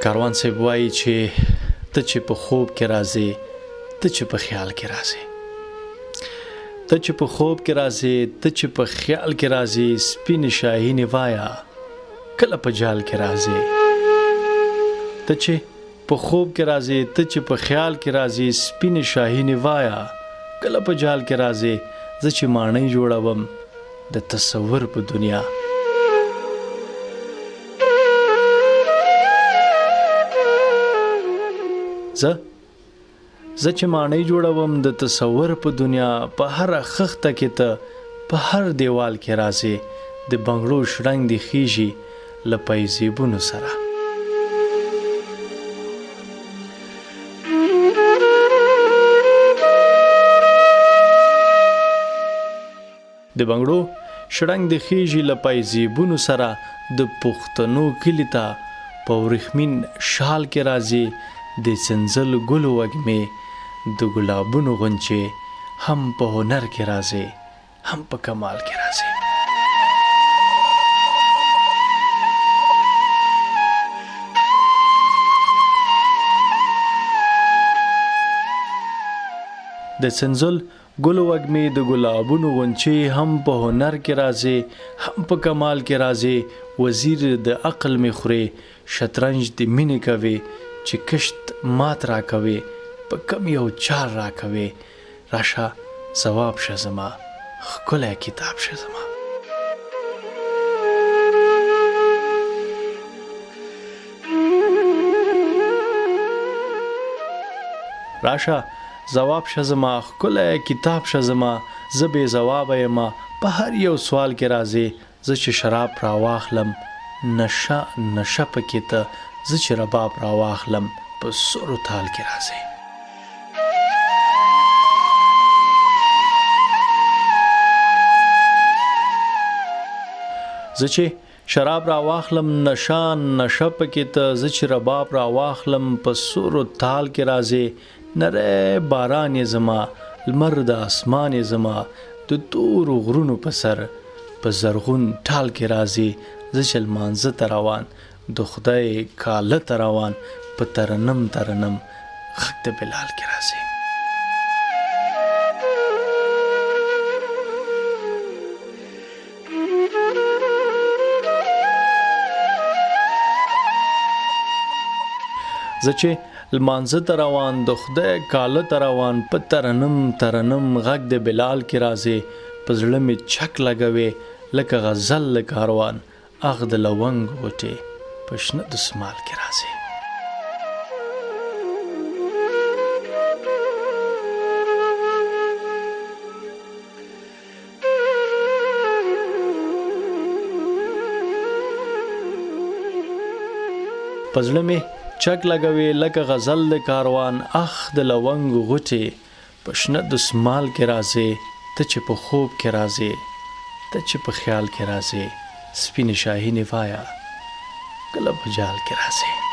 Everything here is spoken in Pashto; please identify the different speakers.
Speaker 1: کاروان صاحب وایي چې ته چې په خوب کې راځې، ته چې په خیال کې راځې، ته چې په خوب کې راځې، ته چې په خیال کې راځې، سپین شاهینې وایا کله په جال کې راځې. ته چې په خوب کې راځې، ته چې په خیال کې راځې، سپین شاهینې وایا کله په جال کې راځې. زه چې ماڼۍ جوړوم د تصور په دنیا، زه چې ماڼۍ جوړوم د تصور په دنیا، په هر خخته کې ته په هر دیوال کې راځې. د بنګړو شرنګ دی خیږي له پایزیبونو سره. د بنګړو شرنګ دی خیږي له پایزیبونو سره، د پښتنو کلي ته په ورېښمین شال کې راځې. د سنځل ګلو وږمې د ګلابونو غونچې هم په هنر کې راځې، هم په کمال کې راځې. د سنځل ګلو وږمې د ګلابونو غونچې هم په هنر کې راځې، هم په کمال کې راځې. وزیر د عقل می خورې، شطرنج د مینې کوي، چې کشت مات را کوي، په کم یو چار را کوي. راشه ځواب شه زما، ښکلی کتاب شه زما. راشه ځواب شه زما، ښکلی کتاب شه زما. زه بې ځوابه یمه په هر یو سوال کې راځې. زه چې شراب را واخلم نشه نشه پکې ته، زه چې رباب را واخلم په سرو تال کې راځې. زه چې شراب را واخلم نشه نشه پکې ته، زه چې رباب را واخلم په سرو تال کې راځې. نری باران یې زما، لمر د اسمان یې زما، د تورو غرونو په سر په زرغون ټال کې راځې. زه چې لمانځه ته روان، د خدای کاله ته روان، په ترنم ترنم غږ د بلال کې راځې. زه چې لمانځه ته روان، د خدای کاله ته روان، په ترنم ترنم غږ د بلال کې راځې. په زړه مې چک لګوي لکه غزل له کاروان، اغ د لونګ غوټې په شنه دسمال کې راځې. په زړه مې چک لګوي لکه غزل د کاروان، اخ د لونګ غوټې په شنه دسمال کې راځې. ته چې په خوب کې راځې، ته چې په خیال کې راځې، سپین شاهینې وایا کله په جال کې راځې.